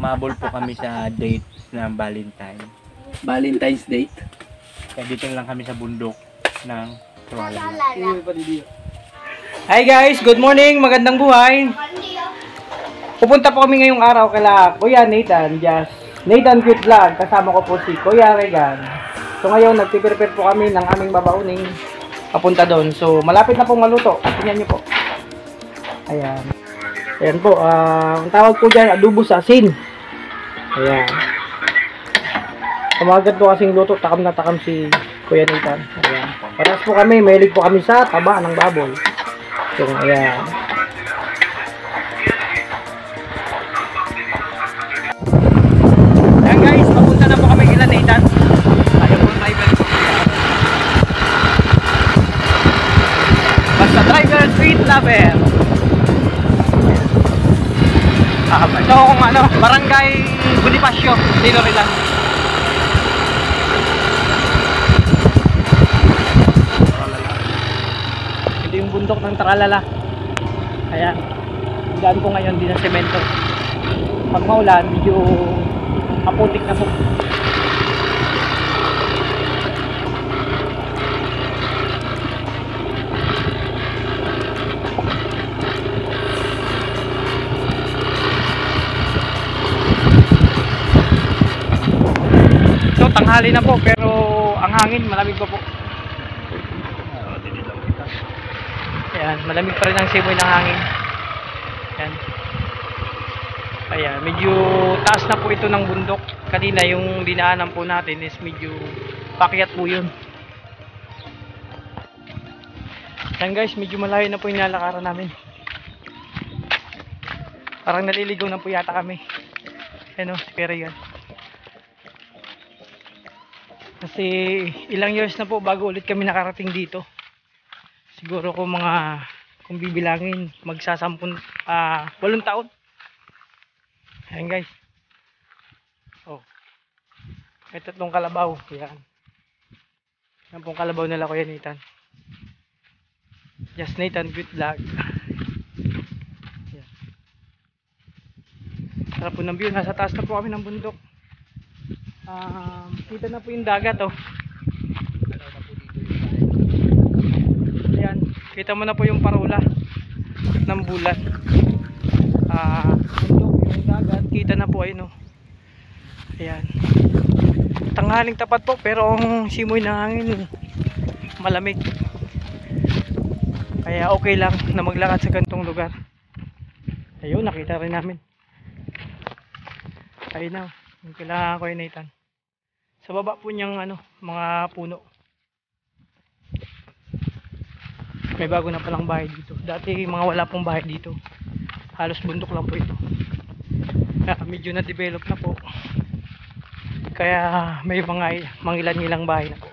Umabol po kami sa date ng Valentine. Valentine's date. Kaya dito lang kami sa bundok ng Tuwala. Hi guys, good morning, magandang buhay. Pupunta po kami ngayong araw kala Kuya Nathan, Nathan Cute Vlog. Kasama ko po si Kuya Regan. So ngayon, nagpiprepare po kami ng aming babauning papunta doon. So malapit na pong maluto. Tingnan nyo po. Ayan. Ayan po, ang tawag po dyan, adobo sa asin. Ayan. Kumagat po kasing luto, takam na takam si Kuya Nathan. Ayan. Paras po kami, mahilig po kami sa taba ng baboy. So, ayan. Ayan guys, papunta na po kami kila Nathan. Ayaw po driver po. Basta driver, street lover. Ito kung ano, Barangay Bonifacio, Dinorilan. Ito yung bundok ng Tralala. Ayan, daan ko ngayon, di na semento. Pag maulan, medyo aputik na po. So, tanghali na po, pero ang hangin malamig pa po. Ayan, malamig pa rin ang simoy ng hangin. Ayan. Ayan, medyo taas na po ito ng bundok. Kanina yung dinaanan po natin is medyo pakyat po yun. Ayan guys, medyo malayo na po yung nilalakaran namin. Parang naliligaw na po yata kami. Ayan o, si Pera yan. Kasi ilang years na po bago ulit kami nakarating dito. Siguro kung bibilangin, magsasampun, 8 taon. Ayan guys. Oh. May 3 kalabaw. Ayan. Yan pong kalabaw nila Kuya Nathan. Just Nathan Cute Vlog. Ayan. Sarap po ng view. Nasa taas na po kami ng bundok. Kita na po yung dagat oh. Ayan, kita mo na po yung parula ng bulan. Yung dagat, kita na po ayun oh. Ayan. Tanghaling tapat po pero ang simoy ng hangin malamig. Kaya okay lang na maglakad sa ganitong lugar. Ayun, nakita rin namin. Ayun na, yung kailangan ko yung Nathan. Sa baba po niyang mga puno. May bago na palang bahay dito. Dati mga wala pong bahay dito. Halos bundok lang po ito. Kaya medyo na-develop na po. Kaya may mga mangilan-ngilang bahay na po.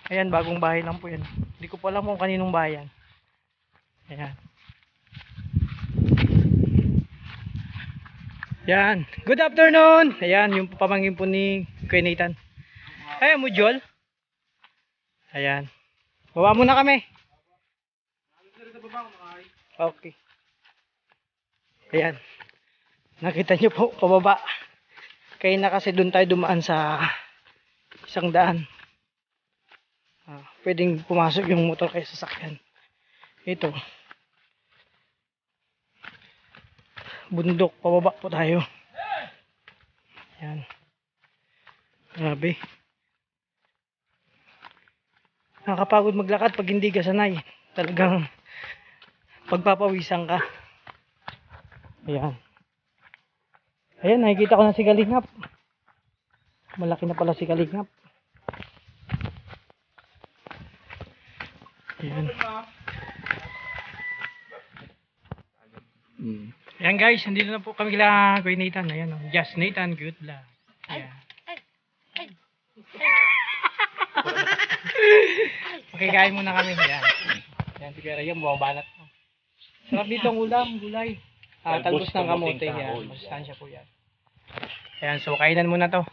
Ayan, bagong bahay lang po yan. Hindi ko pa alam kung kaninong bahay yan. Ayan. Yan. Good afternoon. Ayan, yung pamangkin po ni Kuya Nathan. Ayan mo, Joel. Ayan. Baba muna kami. Okay. Ayan. Nakita nyo po, pababa. Kaya na kasi doon tayo dumaan sa isang daan. Pwedeng pumasok yung motor kaya sasakyan. Ito. Bundok, pababa po tayo. Ayan. Grabe. Nakakapagod maglakad pag hindi ka sanay. Talagang pagpapawisan ka. Ayan. Ayan, nakikita ko na si Kalingap. Malaki na pala si Kalingap. Ayan. Ayan guys, nandito na po kami kila Kuya Nathan. Ayan o, Just Nathan Cute Vlog. Ayan. Okay, kain muna kami. Ayan. Ayan, sigara yan, bumabanat. Sarap dito ang ulam, gulay. Talbos ng kamote. Yan, masustansya po yan. Ayan, so kainan muna to.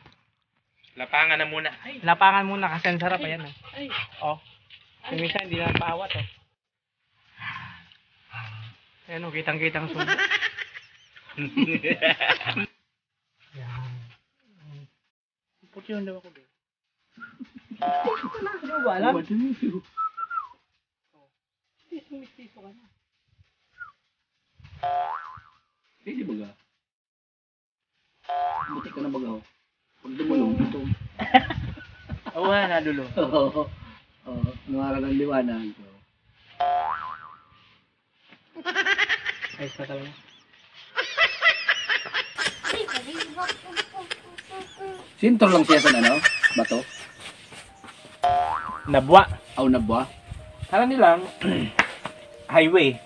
Lapangan na muna. Lapangan muna kasi ang sarap. Ayan o. Oh. Yung isa hindi na paawat o. Ayan o, kitang-kitang sundo. Picture daw ako doon. Ano ba alam? Pwede ba ga? Buti ka na ba ga? Pag dumulong, ito. Oo nga, nadulo. Oo. Oo. Nuwara ng liwanag. Ayos na talaga. Sintro lang siya sa ano? Bato? Nabwa. Aw na ba? Kala nilang highway.